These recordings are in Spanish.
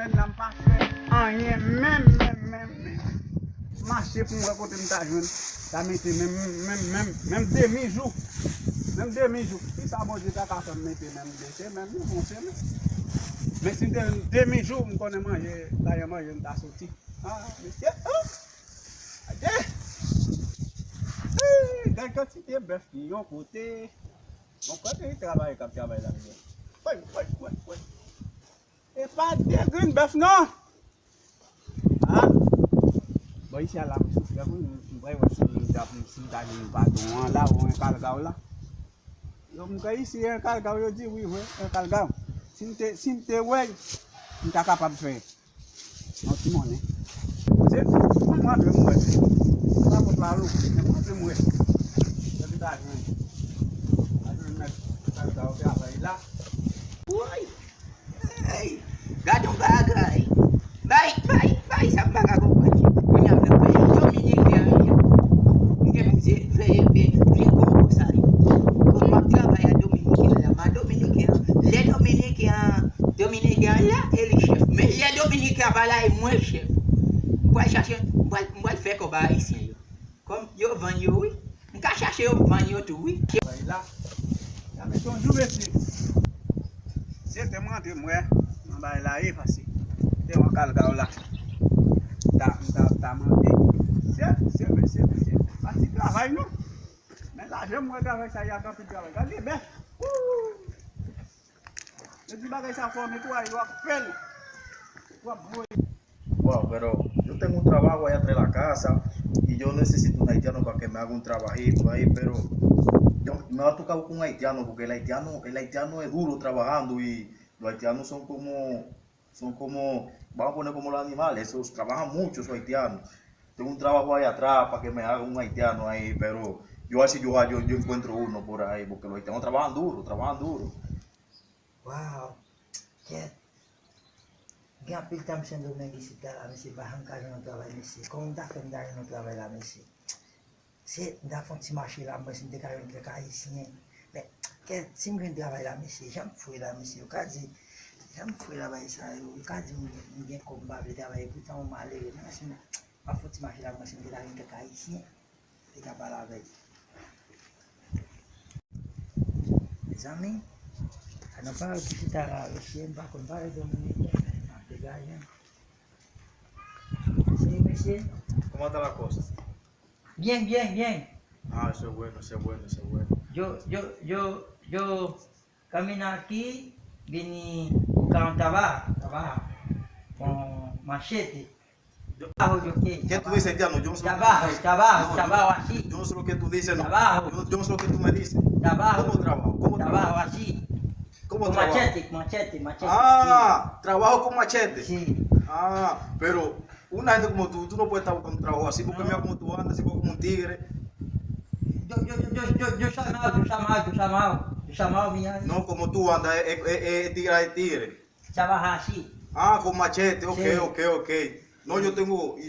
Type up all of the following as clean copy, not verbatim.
semaine, je n'ai pas fait rien, même. Marcher pour me côté de jeune, ça mette même demi-jour. Même demi-jour. Si ça bon Dieu t'a fait mettre même 2 semaines, bon semaine. Mais si demi-jour, je connais manger, là manger t'a sorti. Ah, monsieur. Quelle quantité de bœuf qui ont côté. Mon côté il travaille comme travail là. Ouais. Et pas de green bœuf non. Ah. Bon, ici à la maison, je vais voir si tu as un bâton là ou un calgao là. Donc, ici, un calgao, je dis oui, un calgao. Si tu es ouais, tu es capable de faire. Non, tu m'en es. C'est moi, je me suis dit, pas pour la loupe, mais moi, je me suis dit, je vais t'arriver. Je vais mettre le calgao là. Oui. Hey, gadon bagay. Bay, sa bagay ko pa. Kunyam na pa. Dominicain. Nge mouze bien ko sa. Comme ma travail à Dominicain là, ma Dominicain, les Dominicains là et les chefs. Mais les Dominicains là et moins chef. Moi chercher, moi faire comme ça ici. Comme yo vend yo oui. On ka chercher yo vend yo tout oui. Là. La maison joue ici. C'est tellement de moi, on va là y passer. C'est un calgao là. T'as demandé. C'est. Parce que travail non. Mais là, j'aime moi avec ça, il y a un peu de travail. Regardez bien. Je dis que ça forme toi, il va faire. Wow, pero yo tengo un trabajo allá atrás de la casa y yo necesito un haitiano para que me haga un trabajito ahí, pero yo me va a tocar con un haitiano porque el haitiano es duro trabajando y los haitianos son como, vamos a poner como los animales, esos trabajan mucho esos haitianos. Tengo un trabajo ahí atrás para que me haga un haitiano ahí, pero yo encuentro uno por ahí porque los haitianos trabajan duro. Wow. Gen apil tam sen do men gisi ta la mesi, bahan ka jen nou travay mesi, kon da fen da jen nou travay la mesi. Se da fon ti mache la mwen sin de ka jen ke ka isyen, men, si mwen travay la mesi, jan fwe la mesi, yo ka di, jan fwe la bay sa yo, yo ka di mwen gen kon bable travay, poutan ou male, men sin, pa fon ti mache la mwen sin de ka jen ke ka isyen, de ka pa la vey. Les amis, a nan pa ki ta la resyen, pa kon pare Dominique. Sí, monsieur. ¿Cómo está la cosa? Bien. Ah, eso es bueno. Yo camino aquí, vine buscar un trabajo con machete. ¿Qué tú dices, haitiano? Yo no sé Trabajo así. Yo no sé lo que tú dices, no. Trabajo. Yo no sé lo que tú me dices. Trabajo. ¿Cómo trabajo? Trabajo así. ¿Cómo Con trabajo? machete. Ah, trabajo con machete. Sí. Ah, pero una gente como tú no puedes estar buscando un trabajo así porque mira cómo tú andas, así como un tigre. Yo chamado vinha. No, como tú andas, es tigre. Trabajar así. Ah, con machete, ok. Sí. No, yo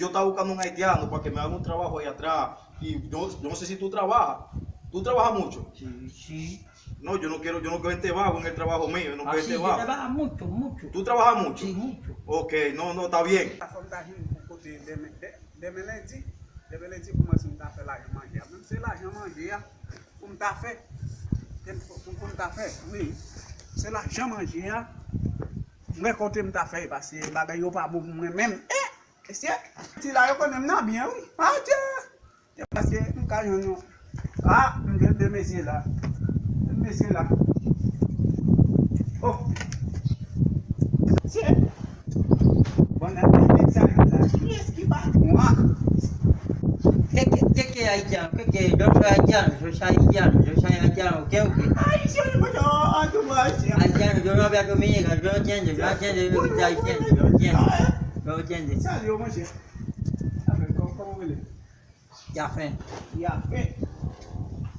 estaba buscando un haitiano para que me haga un trabajo ahí atrás. Y yo no sé si tú trabajas. ¿Tú trabajas mucho? Sí. No, yo no quiero gente vago en el trabajo mío, yo no quiero gente Yo vago. trabajo mucho. ¿Tú trabajas mucho? Sí, mucho. Ok, no, está bien. La femme d'argent pour côté de lundi pour moi si on t'a fait l'argent manger. Même c'est l'argent manger pour me t'a fait. Pour me t'a fait, oui. C'est l'argent manger. Moi côté me t'a fait parce que bagay yo pas bon moi même. C'est si là yo connais non bien oui. Ah tiens. Parce que on ka yon ah, de messieurs là. Oh. C'est bon appétit ça là. Qui est-ce qui va moi? ¿Qué es haitiano? ¿Qué? Yo soy haitiano, ¿ok? Ay, sí, yo tu vas. Haitiano, yo no hablo dominicano, yo no entiendo lo que está diciendo, yo no entiendo. Salió, monsieur. A ver, ¿cómo huele? Ya fe.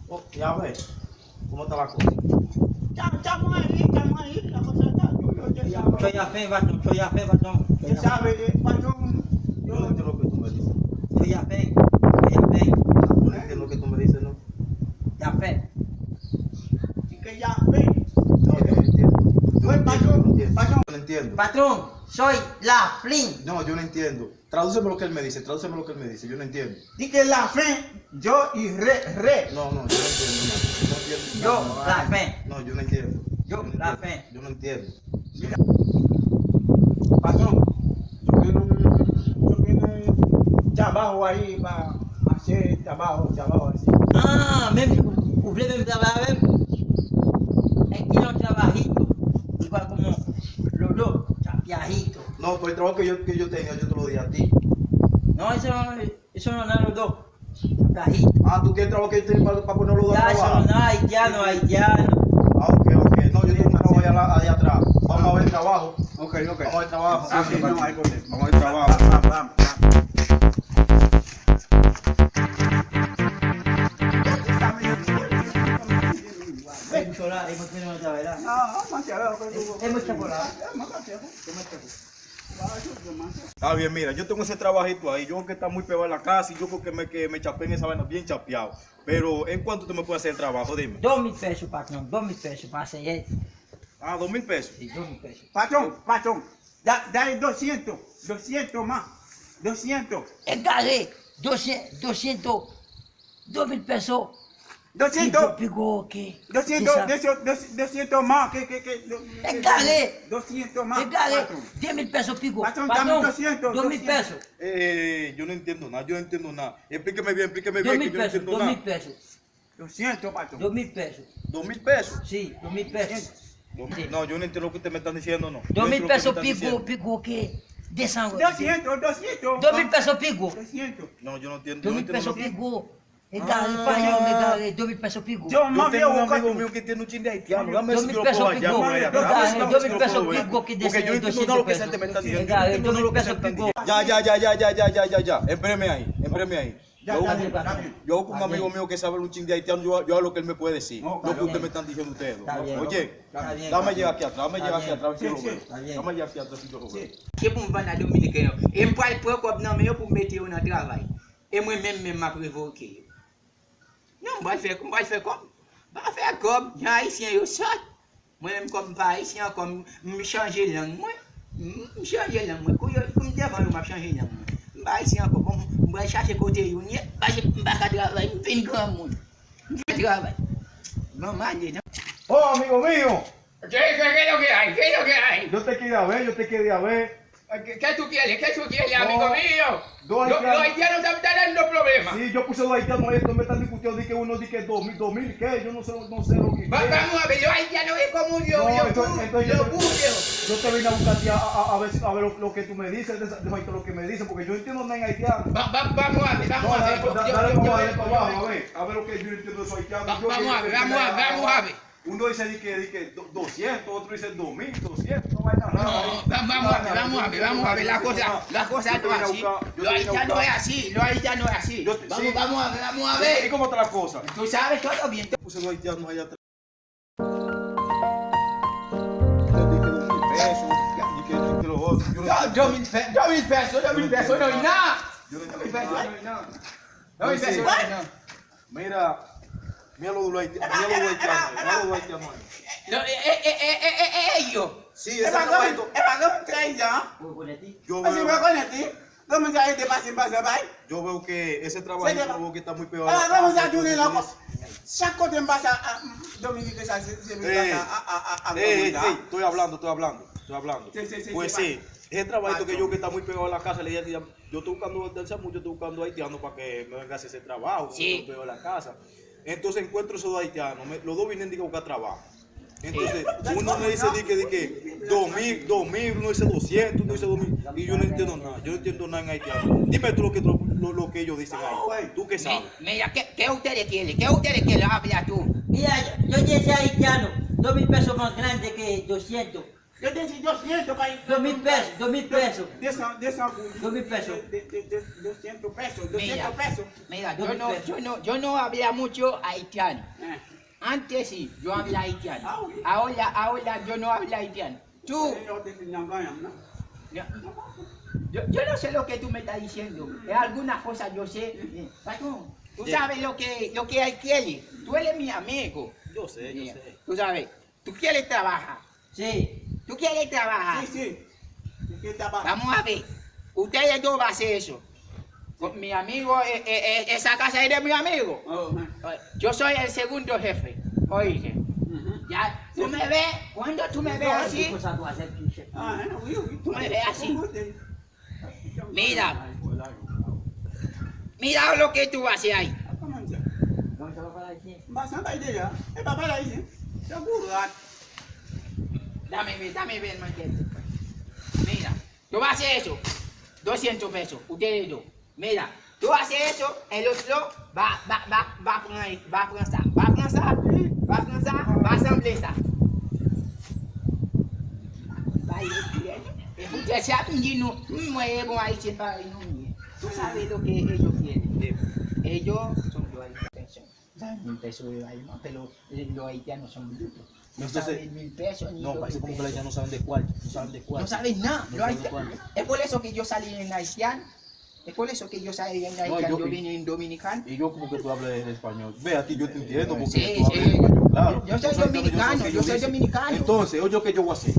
Oh, ya ves, ¿cómo está la cosa? Estamos ahí, la cosa está. Soy ya fe, batón. Yo sabe, patrón. Yo no entiendo lo que tú me dices. Soy ya fe. Yo no entiendo lo que tú me dices, ¿no? Ya fe. Y que ya ve. No, yo no entiendo. Pues, patrón, Yo no entiendo. Patrón, soy la Flynn. No, yo no entiendo. Tradúceme lo que él me dice, yo no entiendo. Di que la fe, yo y re. No, yo no entiendo. No entiendo. Yo, la fe. No, yo no entiendo. Yo, no la entiendo. fe. Yo no entiendo. Patrón, yo quiero trabajo ahí para hacer trabajo así. Ah, même, vous voulez même travailler même? Es que un trabajito, igual como los dos, chapiajito. No, pues el trabajo que yo tenía, yo te lo di a ti. No, eso no es los dos, chapiajito. Ah, ¿tú quieres trabajo que yo tenía para poner los dos Ya, a eso trabajar? no, haitiano. Ah, ok. No, yo tengo un trabajo allá atrás. Vamos a ver el trabajo. Ok. Vamos a ver el trabajo. Sí, no hay problema. Vamos a ver el trabajo. Vamos. Es mucho la, es mucho no trabajar. Es mucho por la. Está bien, mira, yo tengo ese trabajito ahí. Yo creo que está muy pegado en la casa y yo creo que me chapé en esa vaina bien chapeado. Pero, ¿en cuánto tú me puedes hacer el trabajo? Dime. 2.000 pesos, patrón, 2.000 pesos para hacer eso. Ah, 2,000 pesos. Sí, 2.000 pesos. Patrón, dale 200 más. 200. Encaré, 200, 2.000 pesos. 200. Pico, ¿qué? 200 más. Encaré. 200 más. Encaré, patrón. 10.000 pesos, pico. Patrón, dame 200, 2.000 pesos. Yo no entiendo nada. Explíqueme bien, que yo no 2.000 pesos, entiendo 2.000 nada. pesos. 200, patrón. 2.000 pesos. 2,000 pesos. Sí, 2.000 pesos. Sí. No, yo no entiendo lo que ustedes me están diciendo, no. 2.000 pesos, pico, ¿qué? 200. 2.000 pesos, pico. 200. No, yo no entiendo. 2.000 pesos, lo que- pico. Encaré, español, me encaré, 2.000 pesos, pico. Yo Yo más tengo un viejo, amigo mío que tiene un chin de haitiano. Dame 2.000 si yo lo pesos puedo hallar pico. por allá. Dame Dame si si lo 2.000 lo pesos puedo ver. pico que Porque yo no entiendo nada lo que esa gente me está diciendo. Yo no entiendo nada lo que esa gente me está diciendo. Ya. Espéreme ahí. Ya, está bien. Yo con un amigo mío que sabe un ching de haitiano, yo hago lo que él me puede decir. No, Lo está que bien. ustedes me están diciendo ustedes. Está bien. Oye, Está bien. dame llegar aquí atrás, Sí, si yo lo sí. veo. Está bien. Dame llegar aquí atrás si yo lo veo. Que pou mwen nan Dominikè yo. E m pral pran kop nan men yo pou m mette yo nan travay. E mwen men ma prevoke yo. Non, m pral fè kom. Ba fè kom, jan Haitien yo sot. Mwen m kom pa Haitien kom m chanje lang mwen. M chanje lang mwen. Kou m devan yo m ap chanje lang mwen. M ba Haitien kom, m pral chache kote yo nye. M baka travay, m fin gran moun. M fin travay. Non, manje nan. Oh, amigo mío, ¿Qué es lo que hay? ¿Qué es lo que hay? yo te quería ver. ¿Qué tú quieres? ¿Qué tú quieres, amigo mío? Dos Los haitianos. haitianos te están dando problemas. Sí, yo puse los haitianos ahí, estos me están discutiendo, di que uno di que 2,000, ¿qué? Yo no sé lo que Vamos a ver, los haitianos es como No, yo puse. yo te vine a buscar a ver lo que tú me dices, lo que me dicen, porque yo entiendo nada en haitiano. Vamos a ver, No, vamos a ver. dale para abajo, a ver lo que yo entiendo de esos haitianos. Vamos a ver. Uno dice di que 200, otro dice 2,200, no vaina rara. Vamos a ver, la cosa no es así. Los haitianos es así. Vamos a ¿Y ver. cómo está la cosa? Tú sabes todo bien. Puse los haitianos allá atrás. Dije los otros. Yo no entiendo. 2,000 pesos, no hay nada. Yo no 2,000 entiendo pesos, nada. no hay nada. 2,000 pesos, no hay nada. Mira lo de los haitianos. Ellos. Sí, ese trabajito. Yo veo que ese trabajito que está muy pegado. Estoy hablando. Sí, Pues sí, ese trabajito que yo que está muy pegado a la casa, le dije, yo estoy buscando desde hace mucho, estoy buscando haitianos para que me venga a hacer ese trabajo, Sí. estoy pegado a la casa. Entonces encuentro esos dos haitianos, los dos vienen a buscar trabajo. Entonces, uno me dice di que 2,000, uno dice 200, uno dice 2,000, y yo no entiendo nada en haitiano. Dime tú lo que ellos dicen ahí, tú qué sabes. Mira, ¿qué ustedes quieren? Habla tú. Mira, yo decía haitiano, 2.000 pesos más grande que 200. 2.000 pesos, 2.000 pesos. 2.000 pesos. 200 pesos. Mira, yo no habla mucho haitiano. Antes sí, yo hablo haitiano. Ahora yo no hablo haitiano. Tú, yo no sé lo que tú me estás diciendo. Es alguna cosa yo sé. Patrón, tú sabes lo que él quiere. Tú eres mi amigo. Yo sé. Tú sabes, tú quieres trabajar. Sí, ¿Tú quieres trabajar? Sí. Yo quiero trabajar. Vamos a ver. Ustedes dos van a hacer eso. Con mi amigo, esa casa es de mi amigo. Oh, Yo soy el segundo jefe. Oíste. Ya, tú me ves, cuando tú me ves así, tú me ves así. Mira. Mira lo que tú vas a hacer ahí. Dame ver, manquete. Mira, tú vas a hacer eso. 200 pesos, ustedes dos. Mira, tú haces eso, el otro va a asamblear. Usted sabe que no muevo ahí, tú sabes lo que ellos quieren. Ellos son de atención. Saben 1000 pesos ahí, no, pero los haitianos son brutos. No saben 1000 pesos ni No, parece como que los haitianos no saben de cuál. no saben nada. No Los saben de haitianos. Es por eso que yo salí en haitiano. Es por eso que yo salí en haitiano, yo vine en dominicano. Y yo como que tú hablas en español. Ve, a ti yo te entiendo porque Sí, tú hablas en sí. español, claro. Yo soy dominicano, yo soy dominicano. Entonces, oye, ¿qué yo voy a hacer?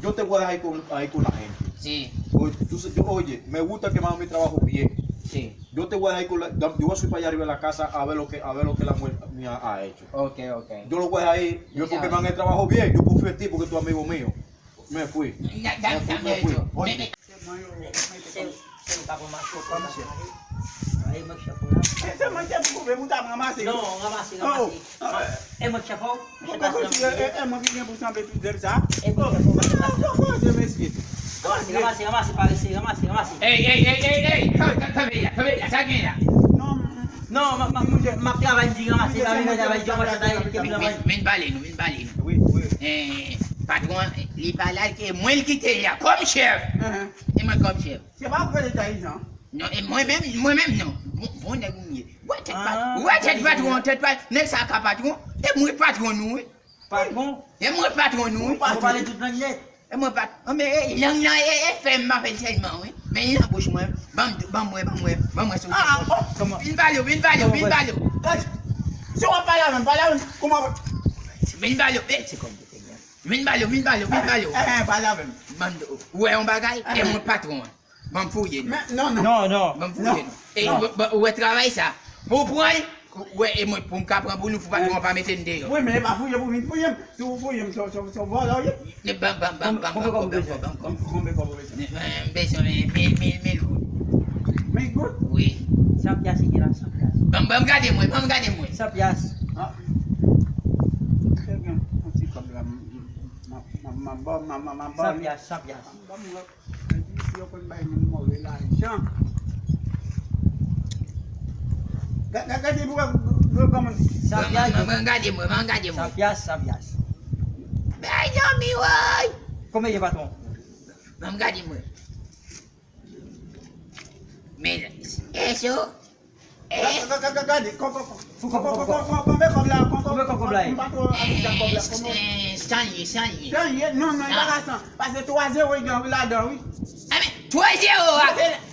Yo te voy a dejar ahí con la gente. Sí, Oye, me gusta que me hagan mi trabajo bien. sí. Yo te voy a dejar yo voy a subir para allá arriba de la casa a ver lo que la mujer mía ha hecho. Ok. Yo lo voy a dejar ahí, yo porque me hagan el trabajo bien, yo confío en ti porque tú amigo mío. Me fui. Dame eso. Oye, Ese man tem que perguntar pra mamãe assim. Não, ramasi. É muito chapão? Porque é uma vizinha por saber tudo dele, sabe? É muito chapão. Não pode ser mesquito. Ramasi, parece, ramasi. Ei, família, sabe quem é? Não, Não, mas trabalho de ramasi, trabalho de ramasi, Vem balino. oui. Patrão, ele vai lá que é muito que tem, como chefe. É mais como chefe. Você vai acreditar isso, não? Não, é moi mesmo não. Bom negócio. What patrão, nessa capa patrão, é muito patrão não. patrão, É muito patrão não. eu falei tudo na direita. É muito patrão. Mais não é femme ma fait seulement, oui. Mais il a bouche moi. Vamos. Vem valeu. Se eu falar, como... Vem valeu, c'est comme Vem valeu. Palavra. Mando, ouais, on bagaille, et mon patron. M'en fouille. Não. M'en fouille. Et où est travail ça? Pour point, ouais, et moi, pour me capter, pour nous, faut pas mettre une dehors. Oui, mais pas fouiller, tu fouilles, tu vois là, oui? Bam. Beso, 1000. Mais écoute, Oui. 100 piastres, il est là, 100 piastres. Bam, regardez-moi. 100 piastres. très bien, on dit comme la ma 100 piastres. eu con bay min mo wi la chan gadi bu go gamon 100 piastres. Regardez-moi. 100 piastres. Ben, non, mais ouais. Combien il est, patron? Regardez-moi. Mais, eso, gadi Stanley, non, il va rester. Parce que 3-0, il gagne là-dedans, oui. Ah, mais, 3-0,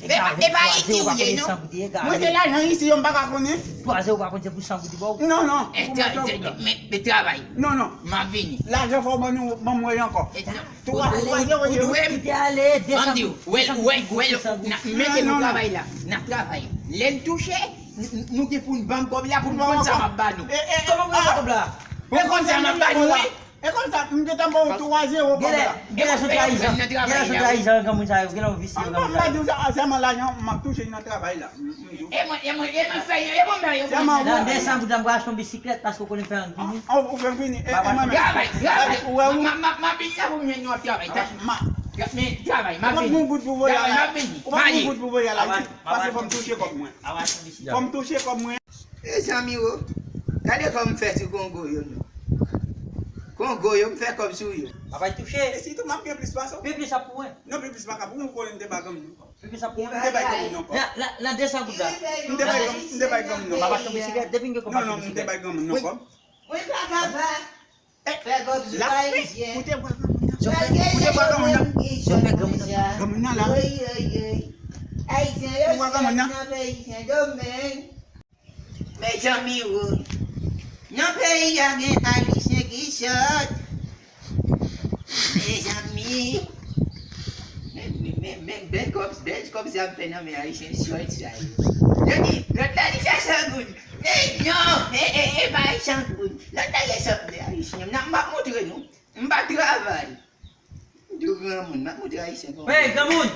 et pas ici, vous voyez, non? Moi, c'est là, ici, on ne va pas connaître. 3-0, par contre, c'est pour 100 goûts de bon. Non. Mais travail, Non. ma vie. Là, je vais bon moyen encore. 3-0, il Il est allé, On 200 dit, mettez-nous travail là, n'a travail. L'aile touché, nous qui pour une banque comme là, pour nous prendre ça ma banou. Comment vous faites comme là? Pour prendre ça ma banou, Et comme ça, nous sommes bon 3-0 comme là. Gela sou trahison comme ça, gela vice On comme va ça. dire ça, là, on m'a touché dans le travail là. Et moi, fait, Dans 200 goûts d'amboise, acheter une bicyclette parce qu'on connaît faire un guiné. On fait venir. travail, ma vie, ça vous venez nous travail. Mais travail, ma vie. Parce que vous me touchez comme moi. Vous me touchez comme moi. Les amis, regardez comme fait ce Congo. Congo, me fait comme ça. Papa touché. Et si tu m'as bien plus pas ça? Plus ça pour moi. Non, plus pas pour nous connaître des bagues comme nous. Plus ça pour moi. La 200 goûts là. Nous débat comme nous. Papa acheter une bicyclette, depuis que Non, nous débat comme nous. Oui, pas fais comme ça. Mes amis, non pays, il y a un haïtien qui saute. mes amis. Ben comme ça, ben mais haïtien short ça. Je dis, l'autre là, il fait ça good. Non, pas haïtien good. L'autre là, il fait ça haïtien. Je pas montrer nous. Je pas travail. Du grand monde, je montrer haïtien. Hey, Gamoun!